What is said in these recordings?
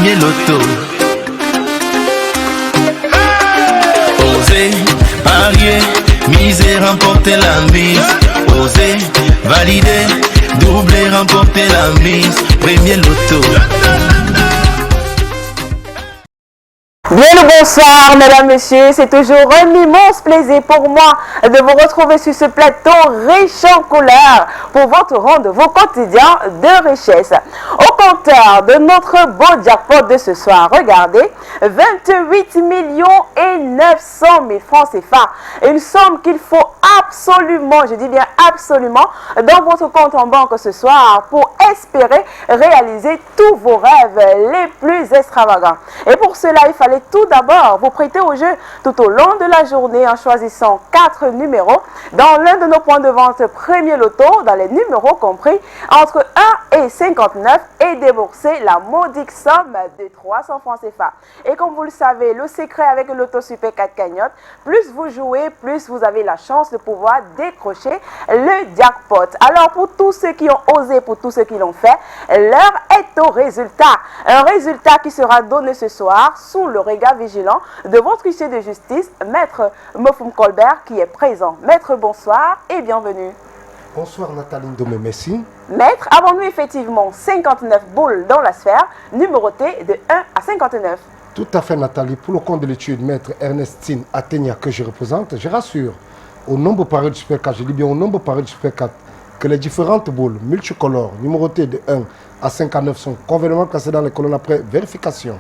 Premier loto. Osez, parier, miser, remporter la mise. Osez, valider, doubler, remporter la mise. Premier loto. Bien le bonsoir mesdames, messieurs, c'est toujours un immense plaisir pour moi de vous retrouver sur ce plateau riche en couleurs pour votre rendez-vous quotidien de richesse. Au compteur de notre beau jackpot de ce soir, regardez, 28 900 000 francs CFA, une somme qu'il faut absolument, je dis bien absolument, dans votre compte en banque ce soir pour espérer réaliser tous vos rêves les plus extravagants. Et pour cela, il fallait tout d'abord vous prêter au jeu tout au long de la journée en choisissant 4 numéros dans l'un de nos points de vente Premier Loto, dans les numéros compris entre 1 et 59 et débourser la modique somme de 300 francs CFA. Et comme vous le savez, le secret avec le Loto Super 4 cagnotte, plus vous jouez, plus vous avez la chance de pouvoir décrocher le jackpot. Alors pour tous ceux qui ont osé, pour tous ceux qui l'ont fait, l'heure est au résultat. Un résultat qui sera donné ce soir sous le regard vigilant de votre huissier de justice, Maître Mofoum Colbert, qui est présent. Maître, bonsoir et bienvenue. Bonsoir Nathalie Ndomé, merci. Maître, avons-nous effectivement 59 boules dans la sphère, numérotées de 1 à 59? Tout à fait Nathalie, pour le compte de l'étude Maître Ernestine Athénia que je représente, je rassure au nombre pareil du Super 4, je dis bien au nombre pareil du Super 4, que les différentes boules multicolores numérotées de 1 à 59 sont convenablement classées dans les colonnes après vérification.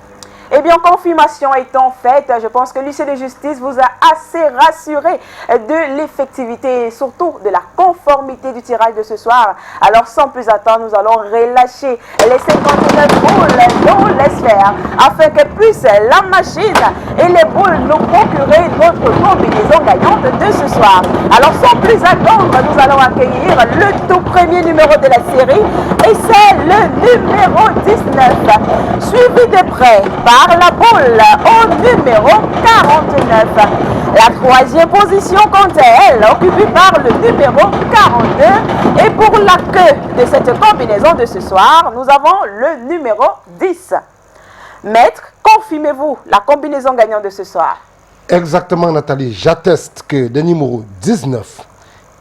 Eh bien, confirmation étant faite, je pense que l'huissier de justice vous a assez rassuré de l'effectivité et surtout de la conformité du tirage de ce soir. Alors, sans plus attendre, nous allons relâcher les 59 boules dans les sphères afin que puisse la machine et les boules nous procurer notre combinaison gagnante de ce soir. Alors, sans plus attendre, nous allons accueillir le tout premier numéro de la série et c'est le numéro 19, suivi de près par la boule au numéro 49. La troisième position, quant à elle, occupée par le numéro 42. Et pour la queue de cette combinaison de ce soir, nous avons le numéro 10. Maître, confirmez-vous la combinaison gagnante de ce soir? Exactement Nathalie, j'atteste que les numéros 19,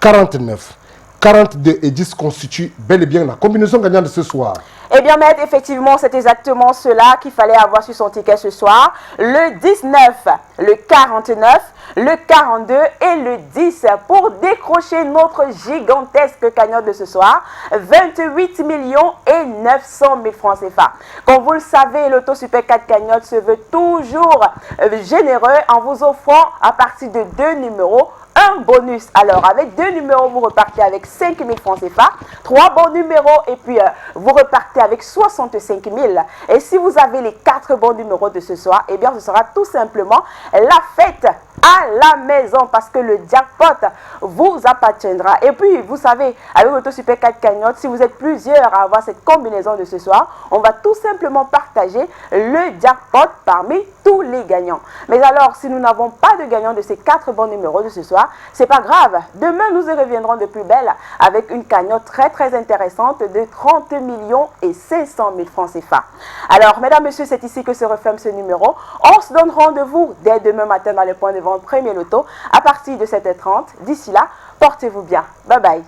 49, 42 et 10 constituent bel et bien la combinaison gagnante de ce soir. Eh bien, maître, effectivement, c'est exactement cela qu'il fallait avoir sur son ticket ce soir. Le 19, le 49, le 42 et le 10 pour décrocher notre gigantesque cagnotte de ce soir. 28 900 000 francs CFA. Comme vous le savez, le Loto Super 4 cagnotte se veut toujours généreux en vous offrant à partir de 2 numéros un bonus. Alors, avec 2 numéros, vous repartez avec 5 000 francs CFA. 3 bons numéros et puis vous repartez avec 65 000. Et si vous avez les 4 bons numéros de ce soir, eh bien, ce sera tout simplement la fête à la maison parce que le jackpot vous appartiendra. Et puis, vous savez, avec le Loto Super 4 cagnotte, si vous êtes plusieurs à avoir cette combinaison de ce soir, on va tout simplement partager le jackpot parmi tous les gagnants. Mais alors, si nous n'avons pas de gagnant de ces 4 bons numéros de ce soir, c'est pas grave. Demain, nous y reviendrons de plus belle avec une cagnotte très intéressante de 30 500 000 francs CFA. Alors, mesdames, messieurs, c'est ici que se referme ce numéro. On se donne rendez-vous dès demain matin dans les points de vente Premier Loto à partir de 7h30. D'ici là, portez-vous bien. Bye bye.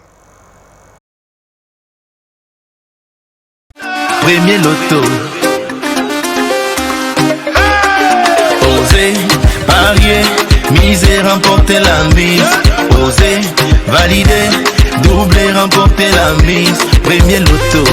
Premier Loto. Osez, parier, miser, remporter la mise. Osez, valider, doubler, remporter la mise. Premier Loto.